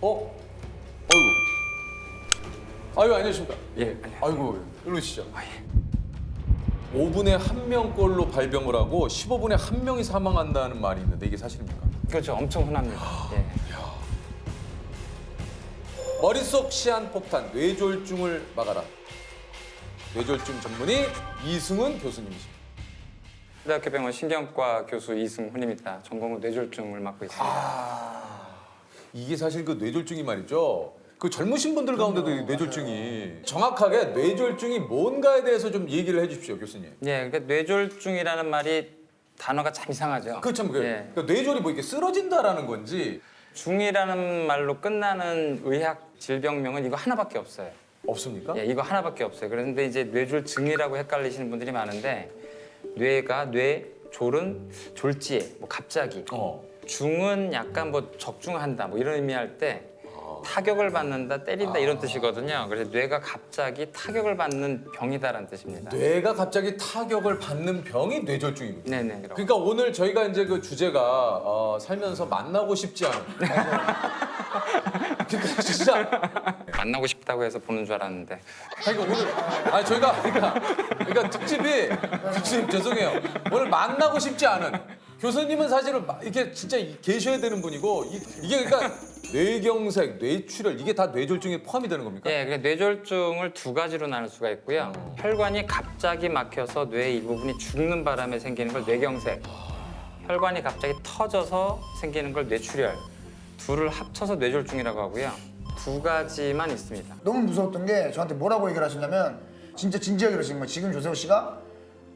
어? 아이고. 안녕하십니까? 예, 안녕하세요. 아이고, 일로 오시죠. 예. 5분에 1명꼴로 발병을 하고 15분에 1명이 사망한다는 말이 있는데 이게 사실입니까? 그렇죠. 엄청 흔합니다. 예. 머릿속 시한폭탄, 뇌졸중을 막아라. 뇌졸중 전문의 이승훈 교수님이십니다. 대학교 병원 신경과 교수 이승훈입니다. 전공은 뇌졸중을 맡고 있습니다. 이게 사실 그 뇌졸중이 말이죠. 그 젊으신 분들 가운데도 이 뇌졸중이 정확하게 뇌졸중이 뭔가에 대해서 좀 얘기를 해주십시오, 교수님. 예, 그러니까 뇌졸중이라는 말이 단어가 참 이상하죠. 그참 예. 그러니까 뇌졸이 뭐 이렇게 쓰러진다라는 건지 중이라는 말로 끝나는 의학 질병명은 이거 하나밖에 없어요. 없습니까? 예, 이거 하나밖에 없어요. 그런데 이제 뇌졸중이라고 헷갈리시는 분들이 많은데 뇌졸은 졸지에, 뭐 갑자기. 중은 약간 뭐 적중한다, 뭐 이런 의미할 때 타격을 받는다, 때린다 이런 뜻이거든요. 그래서 뇌가 갑자기 타격을 받는 병이다라는 뜻입니다. 뇌가 갑자기 타격을 받는 병이 뇌졸중입니다. 네네. 그러니까 오늘 저희가 이제 그 주제가 살면서 만나고 싶지 않은. 그러니까 진짜. 만나고 싶다고 해서 보는 줄 알았는데. 그러니까 오늘 저희가 그러니까 특집이 교수님 죄송해요. 오늘 만나고 싶지 않은 교수님은 사실은 이게 진짜 계셔야 되는 분이고 이게 그러니까 뇌경색, 뇌출혈 이게 다 뇌졸중에 포함이 되는 겁니까? 예, 그러니까 뇌졸중을 두 가지로 나눌 수가 있고요. 혈관이 갑자기 막혀서 뇌의 일부분이 죽는 바람에 생기는 걸 뇌경색. 혈관이 갑자기 터져서 생기는 걸 뇌출혈. 둘을 합쳐서 뇌졸중이라고 하고요. 두 가지만 있습니다. 너무 무서웠던 게 저한테 뭐라고 얘기를 하시냐면 진짜 진지하게 그러시는 거예요. 지금 조세호 씨가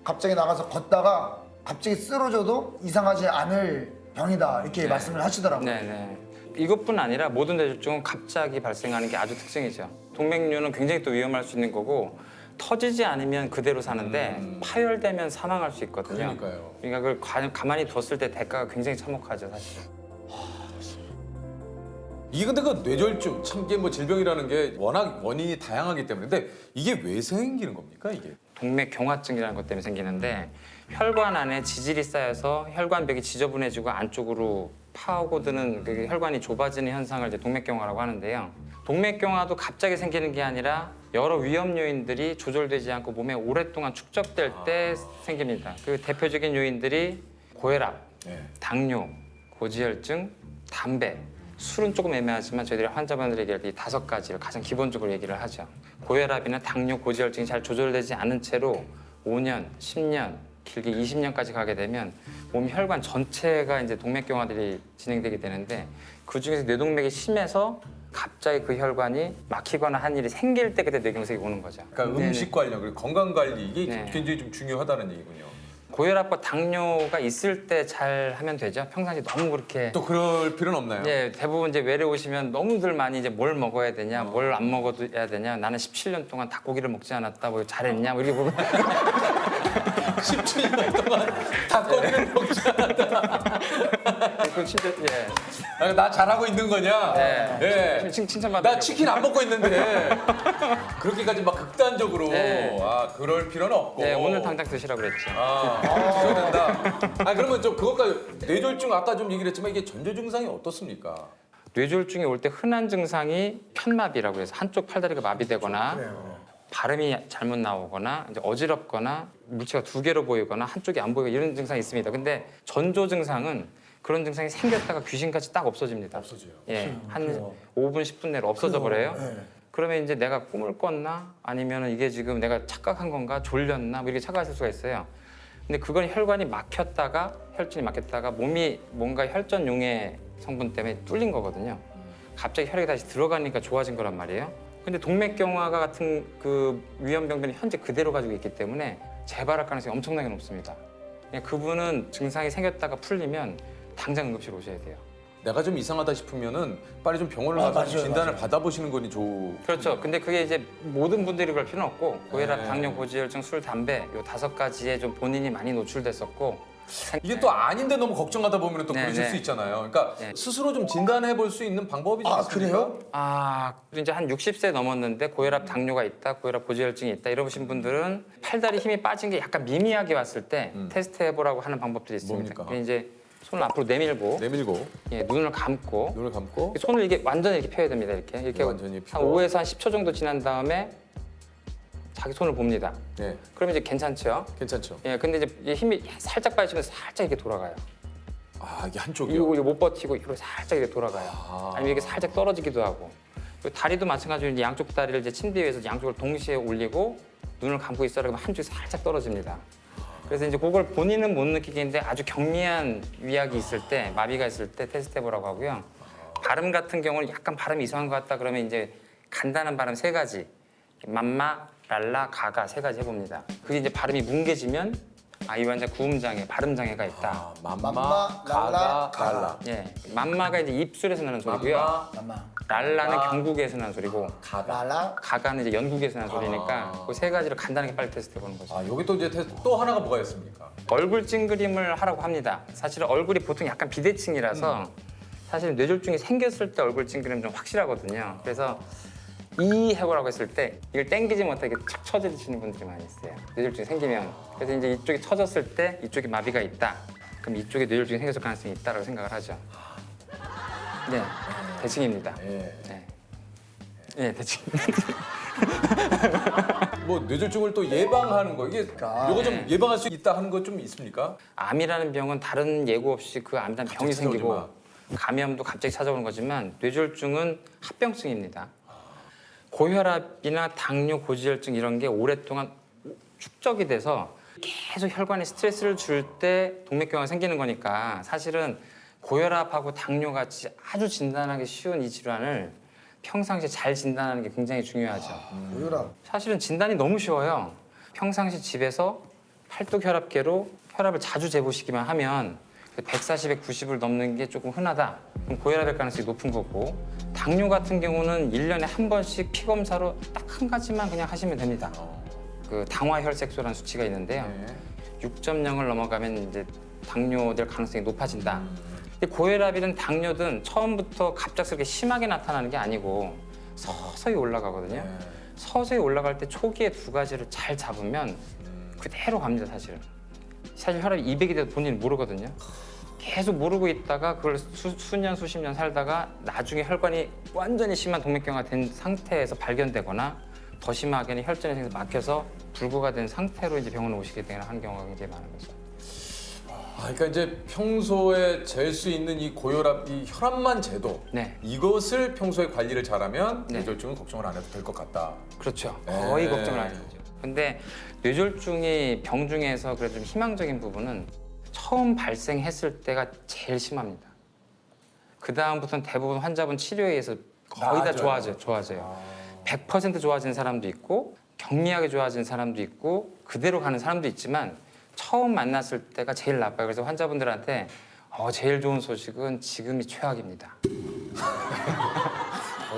갑자기 나가서 걷다가 갑자기 쓰러져도 이상하지 않을 병이다 이렇게 말씀을 하시더라고요. 네네. 이것뿐 아니라 모든 뇌졸중은 갑자기 발생하는 게 아주 특징이죠. 동맥류는 굉장히 또 위험할 수 있는 거고 터지지 않으면 그대로 사는데 파열되면 사망할 수 있거든요. 그러니까요. 그러니까 그걸 가만히 뒀을 때 대가가 굉장히 참혹하죠, 사실은. 이게 근데 그 뇌졸중 참 이게 뭐 질병이라는 게 워낙 원인이 다양하기 때문에 근데 이게 왜 생기는 겁니까 이게? 동맥경화증이라는 것 때문에 생기는데 혈관 안에 지질이 쌓여서 혈관벽이 지저분해지고 안쪽으로 파고드는 그 혈관이 좁아지는 현상을 이제 동맥경화라고 하는데요. 동맥경화도 갑자기 생기는 게 아니라 여러 위험 요인들이 조절되지 않고 몸에 오랫동안 축적될 때 생깁니다. 그 대표적인 요인들이 고혈압, 네. 당뇨, 고지혈증, 담배, 술은 조금 애매하지만 저희들이 환자분들에게 이 5가지를 가장 기본적으로 얘기를 하죠. 고혈압이나 당뇨, 고지혈증이 잘 조절되지 않은 채로 5년, 10년, 길게 20년까지 가게 되면 몸 혈관 전체가 이제 동맥경화들이 진행되게 되는데 그 중에서 뇌동맥이 심해서 갑자기 그 혈관이 막히거나 한 일이 생길 때 그때 뇌경색이 오는 거죠. 그러니까 음식 관련 그리고 건강 관리 이게 네. 굉장히 좀 중요하다는 얘기군요. 고혈압과 당뇨가 있을 때 잘 하면 되죠. 평상시 너무 그렇게 또 그럴 필요는 없나요? 예, 대부분 이제 외래 오시면 너무들 많이 이제 뭘 먹어야 되냐, 뭘 안 먹어도 해야 되냐, 나는 17년 동안 닭고기를 먹지 않았다, 뭐 잘했냐, 뭐 이렇게 보면 17년 동안 닭고기를 먹지 않았다. 그 진짜 예, 나 잘하고 있는 거냐? 예. 칭찬받아. 나 치킨 안 먹고 있는데 그렇게까지 막 극단적으로 네. 그럴 필요는 없고. 네, 오늘 당장 드시라고 그랬죠. 드셔도 된다. 그러면 좀 그것까지 뇌졸중 아까 좀 얘기를 했지만 이게 전조 증상이 어떻습니까? 뇌졸중이 올 때 흔한 증상이 편마비라고 해서 한쪽 팔다리가 마비되거나 발음이 잘못 나오거나 이제 어지럽거나 물체가 두 개로 보이거나 한쪽이 안 보이고 이런 증상이 있습니다. 근데 전조 증상은 그런 증상이 생겼다가 귀신같이 딱 없어집니다. 없어져요. 예, 한 5분, 10분 내로 없어져 버려요. 그러면 이제 내가 꿈을 꿨나? 아니면 이게 지금 내가 착각한 건가? 졸렸나? 뭐 이렇게 착각하실 수가 있어요. 근데 그건 혈관이 막혔다가 혈전이 막혔다가 몸이 뭔가 혈전 용해 성분 때문에 뚫린 거거든요. 갑자기 혈액이 다시 들어가니까 좋아진 거란 말이에요. 근데 동맥경화가 같은 그 위험병변이 현재 그대로 가지고 있기 때문에 재발할 가능성이 엄청나게 높습니다. 그분은 증상이 생겼다가 풀리면 당장 응급실 오셔야 돼요. 내가 좀 이상하다 싶으면은 빨리 좀 병원을 가서 맞아요, 진단을 맞아요. 받아보시는 거니 좋. 그렇죠. 근데 그게 이제 모든 분들이 그럴 필요는 없고 고혈압, 네. 당뇨, 고지혈증, 술, 담배 요 5가지에 좀 본인이 많이 노출됐었고 이게 또 아닌데 너무 걱정하다 보면 또 네, 그러실 네. 수 있잖아요. 그러니까 네. 스스로 좀 진단해 볼 수 있는 방법이 좀 있습니까? 그래요? 이제 한 60세 넘었는데 고혈압, 당뇨가 있다, 고혈압, 고지혈증이 있다 이러신 분들은 팔다리 힘이 빠진 게 약간 미미하게 왔을 때 테스트 해보라고 하는 방법들이 있습니다. 뭡니까? 그게 이제 손을 앞으로 내밀고 내밀고 예, 눈을 감고 눈을 감고 손을 이게 완전히 이렇게 펴야 됩니다. 이렇게 완전히 한 펴고. 5에서 한 10초 정도 지난 다음에 자기 손을 봅니다. 네, 그러면 이제 괜찮죠? 괜찮죠. 예, 근데 이제 이 힘이 살짝 빠지면 살짝 이렇게 돌아가요. 아, 이게 한쪽이요. 이거 못 버티고 이렇게 살짝 이렇게 돌아가요. 아니면 이게 살짝 떨어지기도 하고. 그리고 다리도 마찬가지로 이제 양쪽 다리를 이제 침대 위에서 양쪽을 동시에 올리고 눈을 감고 있어라 그러면 한쪽이 살짝 떨어집니다. 그래서 이제 그걸 본인은 못 느끼겠는데 아주 경미한 위약이 있을 때, 마비가 있을 때 테스트 해보라고 하고요. 발음 같은 경우는 약간 발음이 이상한 것 같다 그러면 이제 간단한 발음 3가지. 맘마, 랄라, 가가 3가지 해봅니다. 그게 이제 발음이 뭉개지면 이 환자 구음장애, 발음장애가 있다. 아, 맘마, 맘마, 가가, 랄라, 랄라. 예, 맘마가 이제 입술에서 나는 소리고요. 맘마. 랄라는 맘마. 경국에서 나는 소리고 가가. 랄라. 가가는 이제 연국에서 나는 소리니까 그 3가지를 간단하게 빨리 테스트 해보는 거죠. 아, 여기 또 이제 테스트 또 하나가 뭐가 있습니까? 얼굴 찡그림을 하라고 합니다. 사실은 얼굴이 보통 약간 비대칭이라서 사실 뇌졸중이 생겼을 때 얼굴 찡그림 좀 확실하거든요. 그래서 이 해보라고 했을 때 이걸 땡기지 못하게 척 처지시는 분들이 많이 있어요. 뇌졸중이 생기면. 그래서 이제 이쪽이 처졌을 때 이쪽에 마비가 있다. 그럼 이쪽에 뇌졸중이 생겼을 가능성이 있다라고 생각을 하죠. 네, 대칭입니다. 예. 네, 네 대칭. 뭐 뇌졸중을 또 예방하는 거 이게 요거 좀 네. 예방할 수 있다 하는 거 좀 있습니까? 암이라는 병은 다른 예고 없이 그 암이라는 병이 생기고 찾아오지만. 감염도 갑자기 찾아오는 거지만 뇌졸중은 합병증입니다. 고혈압이나 당뇨, 고지혈증 이런 게 오랫동안 축적이 돼서 계속 혈관에 스트레스를 줄 때 동맥경화가 생기는 거니까 사실은 고혈압하고 당뇨 같이 아주 진단하기 쉬운 이 질환을 평상시에 잘 진단하는 게 굉장히 중요하죠. 고혈압. 사실은 진단이 너무 쉬워요. 평상시 집에서 팔뚝혈압계로 혈압을 자주 재보시기만 하면 140에 90을 넘는 게 조금 흔하다. 그럼 고혈압일 가능성이 높은 거고 당뇨 같은 경우는 1년에 한 번씩 피검사로 딱 한 가지만 그냥 하시면 됩니다. 그 당화혈색소라는 수치가 있는데요. 네. 6.0을 넘어가면 이제 당뇨될 가능성이 높아진다. 근데 고혈압이든 당뇨든 처음부터 갑작스럽게 심하게 나타나는 게 아니고 서서히 올라가거든요. 네. 서서히 올라갈 때 초기에 2가지를 잘 잡으면 그대로 갑니다, 사실은. 사실 혈압이 200이 돼도 본인은 모르거든요. 계속 모르고 있다가 그걸 수년, 수십 년 살다가 나중에 혈관이 완전히 심한 동맥경화 된 상태에서 발견되거나 더 심하게는 혈전이 생겨서 막혀서 불구가 된 상태로 이제 병원에 오시게 되는 한 경우가 굉장히 많은 거죠. 그러니까 이제 평소에 잴 수 있는 이 고혈압, 이 혈압만 재도 네. 이것을 평소에 관리를 잘하면 네. 뇌졸중은 걱정을 안 해도 될 것 같다. 그렇죠. 거의 네. 걱정을 안 해도 되죠. 근데 뇌졸중이 병 중에서 그래도 좀 희망적인 부분은 처음 발생했을 때가 제일 심합니다. 그 다음부터는 대부분 환자분 치료에 의해서 거의 다 나아져요. 좋아져요. 100% 좋아진 사람도 있고 경미하게 좋아진 사람도 있고 그대로 가는 사람도 있지만 처음 만났을 때가 제일 나빠요. 그래서 환자분들한테 제일 좋은 소식은 지금이 최악입니다.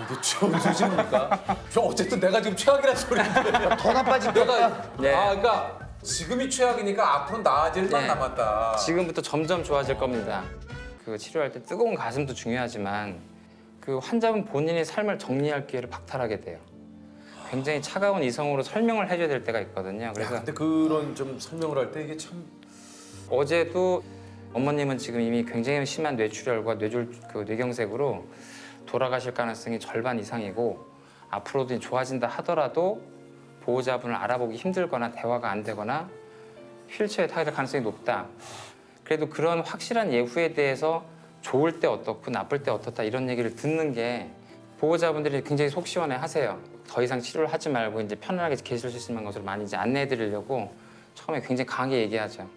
이게 좋은 소식입니까? 어쨌든 내가 지금 최악이라는 소리인데 더 나빠질 내가 네. 그러니까 지금이 최악이니까 앞으로 나아질 만 네. 남았다. 지금부터 점점 좋아질 겁니다. 그 치료할 때 뜨거운 가슴도 중요하지만 그 환자분 본인의 삶을 정리할 기회를 박탈하게 돼요. 굉장히 차가운 이성으로 설명을 해줘야 될 때가 있거든요. 그래서 근데 그런 좀 설명을 할 때 이게 참 어제도 어머님은 지금 이미 굉장히 심한 뇌출혈과 뇌경색으로 돌아가실 가능성이 절반 이상이고 앞으로도 좋아진다 하더라도 보호자분을 알아보기 힘들거나 대화가 안 되거나 휠체어에 타게 될 가능성이 높다. 그래도 그런 확실한 예후에 대해서 좋을 때 어떻고 나쁠 때 어떻다 이런 얘기를 듣는 게 보호자분들이 굉장히 속 시원해 하세요. 더 이상 치료를 하지 말고 이제 편안하게 계실 수 있는 것으로 많이 이제 안내해 드리려고 처음에 굉장히 강하게 얘기하죠.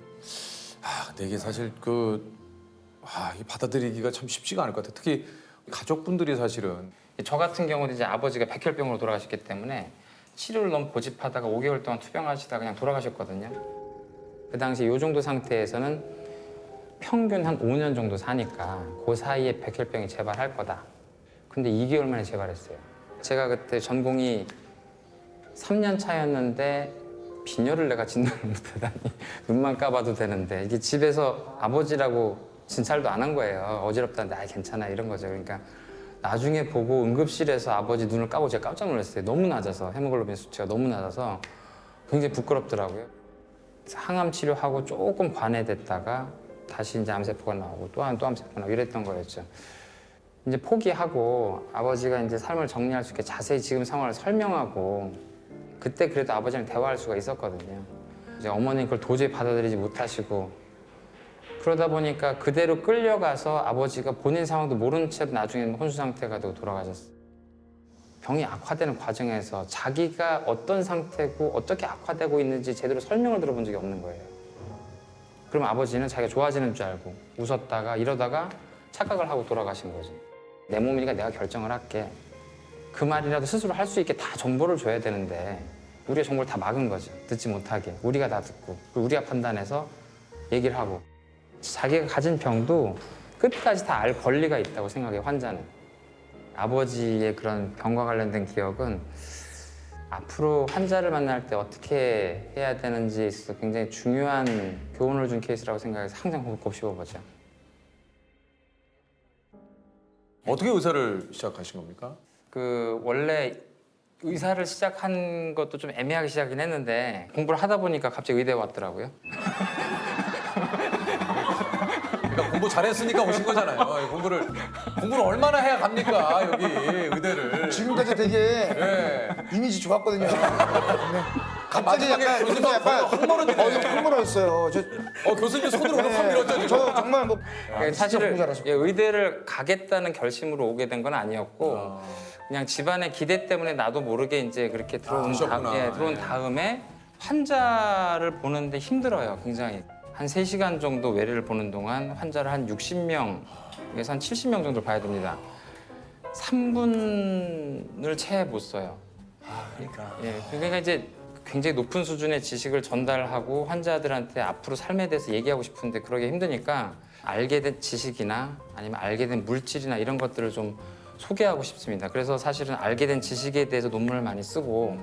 근데 이게 사실 이게 받아들이기가 참 쉽지가 않을 것 같아요. 특히 가족분들이 사실은 저 같은 경우도 이제 아버지가 백혈병으로 돌아가셨기 때문에 치료를 너무 고집하다가 5개월 동안 투병하시다가 그냥 돌아가셨거든요. 그 당시 이 정도 상태에서는 평균 한 5년 정도 사니까 그 사이에 백혈병이 재발할 거다. 근데 2개월 만에 재발했어요. 제가 그때 전공이 3년 차였는데 빈혈을 내가 진단을 못하다니 눈만 까봐도 되는데 이게 집에서 아버지라고 진찰도 안 한 거예요. 어지럽다는데 괜찮아 이런 거죠. 그러니까 나중에 보고 응급실에서 아버지 눈을 까고 제가 깜짝 놀랐어요. 너무 낮아서 헤모글로빈 수치가 너무 낮아서 굉장히 부끄럽더라고요. 항암 치료하고 조금 관해됐다가 다시 이제 암세포가 나오고 또 암세포가 나오고 이랬던 거였죠. 이제 포기하고 아버지가 이제 삶을 정리할 수 있게 자세히 지금 상황을 설명하고 그때 그래도 아버지랑 대화할 수가 있었거든요. 이제 어머니 그걸 도저히 받아들이지 못하시고 그러다 보니까 그대로 끌려가서 아버지가 본인 상황도 모른 채 나중에는 혼수 상태가 되고 돌아가셨어요. 병이 악화되는 과정에서 자기가 어떤 상태고 어떻게 악화되고 있는지 제대로 설명을 들어본 적이 없는 거예요. 그럼 아버지는 자기가 좋아지는 줄 알고 웃었다가 이러다가 착각을 하고 돌아가신 거지. 내 몸이니까 내가 결정을 할게. 그 말이라도 스스로 할 수 있게 다 정보를 줘야 되는데 우리가 정보를 다 막은 거죠. 듣지 못하게. 우리가 다 듣고 그리고 우리가 판단해서 얘기를 하고 자기가 가진 병도 끝까지 다 알 권리가 있다고 생각해요. 환자는. 아버지의 그런 병과 관련된 기억은 앞으로 환자를 만날 때 어떻게 해야 되는지에 있어서 굉장히 중요한 교훈을 준 케이스라고 생각해서 항상 곱씹어보죠. 어떻게 의사를 시작하신 겁니까? 그 원래 의사를 시작한 것도 좀 애매하게 시작이긴 했는데 공부를 하다 보니까 갑자기 의대에 왔더라고요. 그러니까 공부 잘했으니까 오신 거잖아요. 공부를 얼마나 해야 갑니까 여기 의대를. 지금까지 되게 예. 이미지 좋았거든요. 네. 갑자기 마지막에 약간 교수님 약간 흙물어지네. 흥분했어요. 교수님 손으로 그냥 확 밀었죠 지금. 저 정말 뭐 사실은 공부 잘하셨고. 예, 의대를 가겠다는 결심으로 오게 된 건 아니었고 그냥 집안의 기대 때문에 나도 모르게 이제 그렇게 그러셨구나. 들어온 다음에 환자를 보는데 힘들어요, 굉장히. 한 3시간 정도 외래를 보는 동안 환자를 한 60명에서 한 70명 정도 봐야 됩니다. 3분을 채 못 써요. 그러니까. 예, 그러니까 이제 굉장히 높은 수준의 지식을 전달하고 환자들한테 앞으로 삶에 대해서 얘기하고 싶은데 그러기 힘드니까 알게 된 지식이나 아니면 알게 된 물질이나 이런 것들을 좀 소개하고 싶습니다. 그래서 사실은 알게 된 지식에 대해서 논문을 많이 쓰고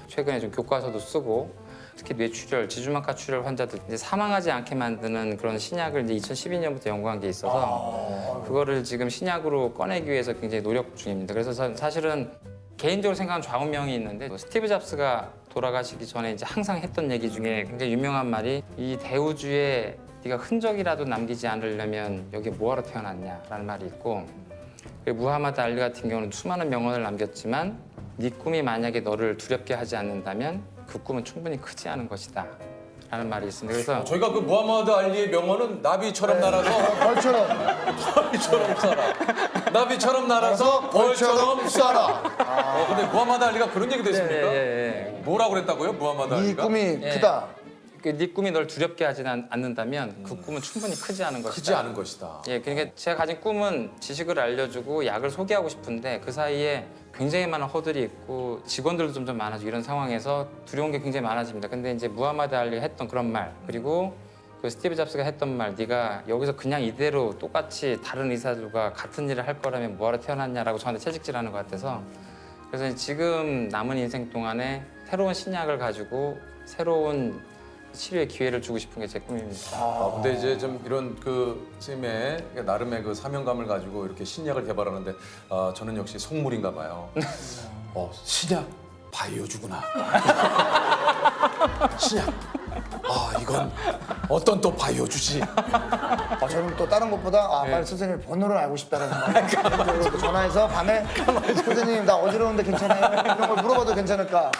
최근에 좀 교과서도 쓰고 특히 뇌출혈, 지주막하 출혈 환자들 이제 사망하지 않게 만드는 그런 신약을 이제 2012년부터 연구한 게 있어서 그거를 지금 신약으로 꺼내기 위해서 굉장히 노력 중입니다. 그래서 사실은 개인적으로 생각하는 좌우명이 있는데 스티브 잡스가 돌아가시기 전에 이제 항상 했던 얘기 중에 굉장히 유명한 말이 이 대우주에 네가 흔적이라도 남기지 않으려면 여기 뭐하러 태어났냐라는 말이 있고 무하마드 알리 같은 경우는 수많은 명언을 남겼지만 네 꿈이 만약에 너를 두렵게 하지 않는다면 그 꿈은 충분히 크지 않은 것이다 라는 말이 있습니다. 그래서 저희가 그 무하마드 알리의 명언은 나비처럼 날아서 벌처럼 벌처럼 살아. 나비처럼 날아서 벌처럼 쏴라. 근데 무하마드 알리가 그런 얘기도 했습니까? 예. 뭐라고 그랬다고요, 무하마드 이 알리가? 꿈이 예. 크다. 네 꿈이 널 두렵게 하지 않는다면 그 꿈은 충분히 크지 않은 것이다. 크지 않은 것이다. 예, 그러니까 제가 가진 꿈은 지식을 알려주고 약을 소개하고 싶은데 그 사이에 굉장히 많은 허들이 있고 직원들도 점점 많아지고 이런 상황에서 두려운 게 굉장히 많아집니다. 근데 이제 무하마드 알리가 했던 그런 말 그리고 그 스티브 잡스가 했던 말 네가 여기서 그냥 이대로 똑같이 다른 의사들과 같은 일을 할 거라면 뭐하러 태어났냐라고 저한테 채찍질하는 것 같아서 그래서 지금 남은 인생 동안에 새로운 신약을 가지고 새로운 치료의 기회를 주고 싶은 게 제 꿈입니다. 근데 이제 좀 이런 그 선생님의 나름의 그 사명감을 가지고 이렇게 신약을 개발하는데 저는 역시 속물인가 봐요. 신약 바이오주구나. 신약. 이건 어떤 또 바이오주지. 저는 또 다른 것보다 빨리 선생님 번호를 알고 싶다는 생각이 또 전화해서 밤에 선생님 나 어지러운데 괜찮아요? 이런 걸 물어봐도 괜찮을까?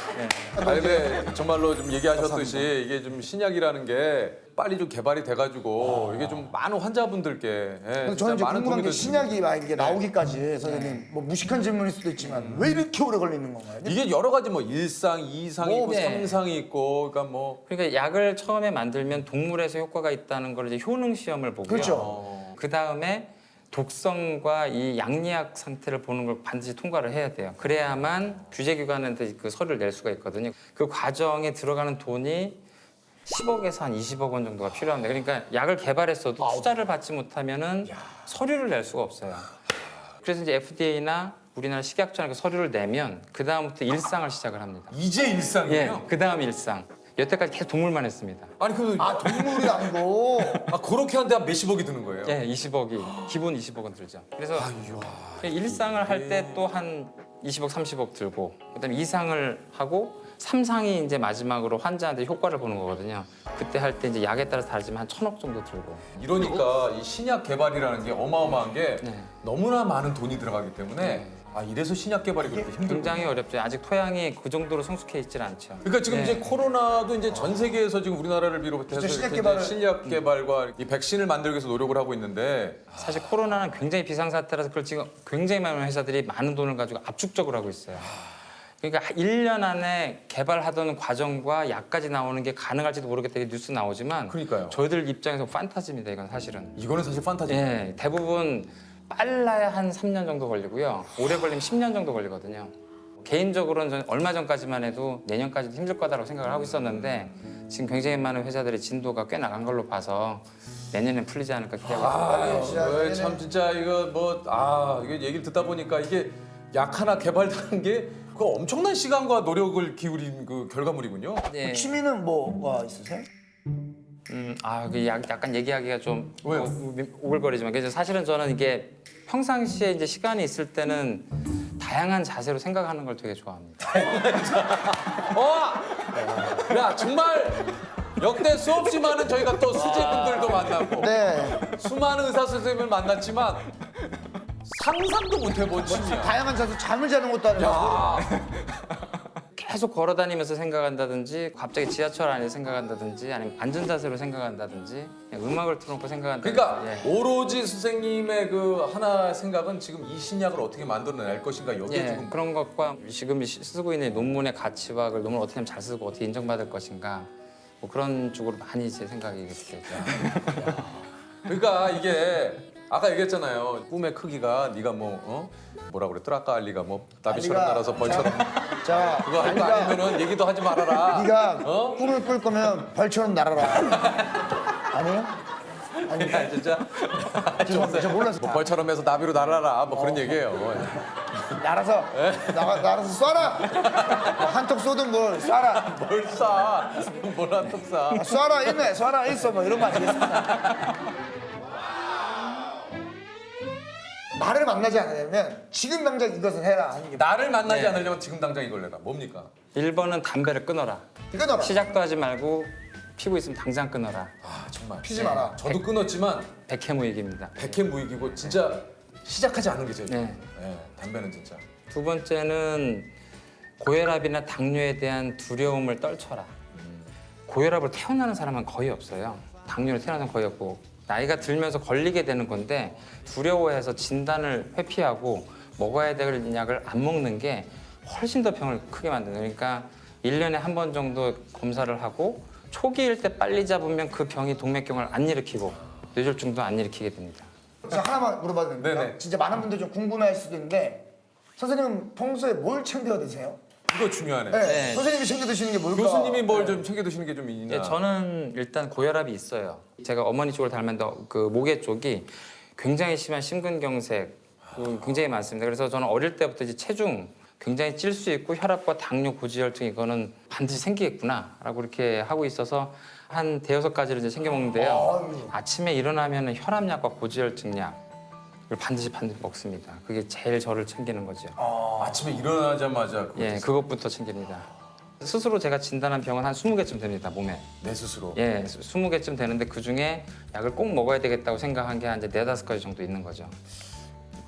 아니 근데 정말로 좀 얘기하셨듯이 이게 좀 신약이라는 게 빨리 좀 개발이 돼가지고 이게 좀 많은 환자분들께 근데 저는 이제 궁금한 게 신약이 만약에 나오기까지 선생님 뭐 무식한 질문일 수도 있지만 왜 이렇게 오래 걸리는 건가요? 이게 여러 가지 뭐 1상, 2상이 있고 네. 3상이 있고 그러니까 뭐 그러니까 약을 처음에 만들면 동물에서 효과가 있다는 걸 이제 효능 시험을 보고요. 그렇죠. 그 다음에 독성과 이 양리학 상태를 보는 걸 반드시 통과를 해야 돼요. 그래야만 규제기관한테 그 서류를 낼 수가 있거든요. 그 과정에 들어가는 돈이 10억에서 한 20억 원 정도가 필요합니다. 그러니까 약을 개발했어도 투자를 받지 못하면은 서류를 낼 수가 없어요. 그래서 이제 FDA나 우리나라 식약처나 그 서류를 내면 그 다음부터 일상을 시작을 합니다. 이제 예, 일상이에요? 그 다음 일상. 여태까지 계속 동물만 했습니다. 아니 그 동물이 아니고 그렇게 하는데 한 몇십억이 드는 거예요? 예, 20억이 기본 20억은 들죠. 그래서 일상을 할 때 또 한 20억, 30억 들고 그다음에 2상을 하고 3상이 이제 마지막으로 환자한테 효과를 보는 거거든요. 그때 할 때 이제 약에 따라서 다르지만 한 1,000억 정도 들고. 이러니까 이 신약 개발이라는 게 어마어마한 게 네. 너무나 많은 돈이 들어가기 때문에 아 이래서 신약 개발이 그렇게 힘들고. 굉장히 어렵죠. 아직 토양이 그 정도로 성숙해 있질 않죠. 그러니까 지금 네. 이제 코로나도 이제 전 세계에서 지금 우리나라를 비롯해서 진짜 신약 이렇게 이제 개발을- 신약 개발과 이 백신을 만들기 위해서 노력을 하고 있는데 사실 코로나는 굉장히 비상사태라서 그걸 지금 굉장히 많은 회사들이 많은 돈을 가지고 압축적으로 하고 있어요. 그러니까 1년 안에 개발하던 과정과 약까지 나오는 게 가능할지도 모르겠다 이 뉴스 나오지만 그러니까요. 저희들 입장에서 판타지입니다. 이건 사실은. 이거는 사실 판타지. 예, 대부분 빨라야 한 3년 정도 걸리고요. 오래 걸리면 10년 정도 걸리거든요. 개인적으로는 저는 얼마 전까지만 해도 내년까지도 힘들 거다라고 생각을 하고 있었는데 지금 굉장히 많은 회사들이 진도가 꽤 나간 걸로 봐서 내년엔 풀리지 않을까 기대하고 있습니다. 참 진짜 이거 이거 얘기를 듣다 보니까 이게 약 하나 개발하는 게 그 엄청난 시간과 노력을 기울인 그 결과물이군요. 네. 취미는 뭐가 있으세요? 그 약간 얘기하기가 좀 왜요? 오글거리지만 그래서 사실은 저는 이게 평상시에 이제 시간이 있을 때는 다양한 자세로 생각하는 걸 되게 좋아합니다. 야 정말 역대 수없이 많은 저희가 또 수제분들도 만나고 네. 수많은 의사 선생님을 만났지만 상상도 못 해본 취미야. 다양한 자세 잠을 자는 것도 아니고. 계속 걸어 다니면서 생각한다든지 갑자기 지하철 안에서 생각한다든지 아니면 앉은 자세로 생각한다든지 그냥 음악을 틀어놓고 생각한다든지 그러니까 예. 오로지 선생님의 그 하나 생각은 지금 이 신약을 어떻게 만들어낼 것인가 여기에 예, 지금 그런 것과 지금 쓰고 있는 논문의 가치와 그걸 논문을 어떻게 하면 잘 쓰고 어떻게 인정받을 것인가 뭐 그런 쪽으로 많이 제 생각이 되죠. 그러니까 이게 아까 얘기했잖아요. 꿈의 크기가 네가 뭐라 그랬더라? 아까 알리가 뭐 나비처럼 알리가- 날아서 벌처럼 자, 그거 할 거 알리가 아니면은 얘기도 하지 말아라. 네가 어? 꿈을 꿀 거면 벌처럼 날아라. 아니에요? 야, 진짜 죄송합니다. 저 몰랐어요. 뭐 벌처럼 해서 나비로 날아라 뭐 그런 얘기예요. 날아서 날아서 쏴라. 한턱 쏘든 뭘 쏴라. 뭘 쏴? 뭘 한턱 쏴? 쏴라 있네. 쏴라 있어. 뭐 이런 거 아니겠습니까? 나를 만나지 않으려면 지금 당장 이것을 해라 하는 게 나를 만나지 네. 않으려면 지금 당장 이걸 내라. 뭡니까? 1번은 담배를 끊어라. 이거 너라. 시작도 하지 말고 피고 있으면 당장 끊어라. 아 정말. 피지 마라. 저도 끊었지만 백해무익입니다. 백해무익이고 진짜 시작하지 않은 게 제일 좋아요. 네. 네, 담배는 진짜. 두 번째는 고혈압이나 당뇨에 대한 두려움을 떨쳐라. 고혈압으로 태어나는 사람은 거의 없어요. 당뇨로 태어나는 사람은 거의 없고 나이가 들면서 걸리게 되는 건데 두려워해서 진단을 회피하고 먹어야 될 약을 안 먹는 게 훨씬 더 병을 크게 만드는 거예요. 그러니까 1년에 한 번 정도 검사를 하고 초기일 때 빨리 잡으면 그 병이 동맥경화를 안 일으키고 뇌졸중도 안 일으키게 됩니다. 저 하나만 물어봐도 됩니까? 네네. 진짜 많은 분들이 좀 궁금해할 수도 있는데 선생님은 평소에 뭘 챙겨 드세요? 이거 중요하네. 네. 네. 선생님이 챙겨 드시는 게 뭘까? 교수님이 뭘 좀 챙겨 드시는 게 좀 있나? 예, 저는 일단 고혈압이 있어요. 제가 어머니 쪽을 닮았는데 그 목에 쪽이 굉장히 심한 심근경색 굉장히 많습니다. 그래서 저는 어릴 때부터 이제 체중 굉장히 찔 수 있고 혈압과 당뇨, 고지혈증 이거는 반드시 생기겠구나라고 이렇게 하고 있어서 한 대여섯 가지를 이제 챙겨 먹는데요. 아유. 아침에 일어나면 혈압약과 고지혈증약 이걸 반드시 먹습니다. 그게 제일 저를 챙기는 거죠. 아침에 일어나자마자 그거 예, 그것부터 챙깁니다. 스스로 제가 진단한 병은 한 20개쯤 됩니다, 몸에. 내 스스로. 예, 20개쯤 되는데 그중에 약을 꼭 먹어야 되겠다고 생각한 게 한 이제 4-5가지 정도 있는 거죠.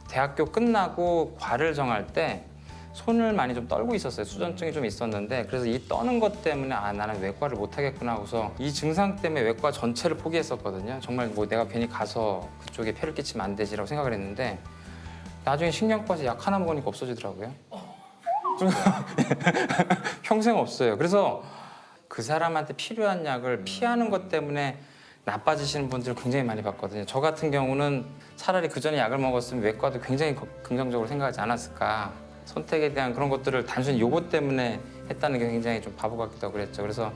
대학교 끝나고 과를 정할 때 손을 많이 좀 떨고 있었어요. 수전증이 좀 있었는데 그래서 이 떠는 것 때문에 나는 외과를 못 하겠구나 하고서 이 증상 때문에 외과 전체를 포기했었거든요. 정말 뭐 내가 괜히 가서 그쪽에 폐를 끼치면 안 되지라고 생각을 했는데 나중에 신경과에서 약 하나 먹으니까 없어지더라고요. 평생 없어요. 그래서 그 사람한테 필요한 약을 피하는 것 때문에 나빠지시는 분들 굉장히 많이 봤거든요. 저 같은 경우는 차라리 그 전에 약을 먹었으면 외과도 굉장히 긍정적으로 생각하지 않았을까. 선택에 대한 그런 것들을 단순히 요거 때문에 했다는 게 굉장히 좀 바보 같기도 하고 그랬죠. 그래서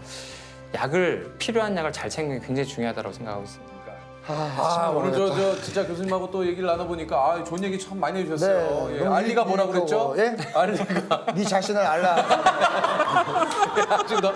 필요한 약을 잘 챙기는 게 굉장히 중요하다고 생각하고 있습니다. 오늘 저 진짜 교수님하고 또 얘기를 나눠보니까 좋은 얘기 참 많이 해주셨어요. 네, 예, 너무 알리가 뭐라 그랬죠? 예? 알리가 네 자신을 알라. 아주 너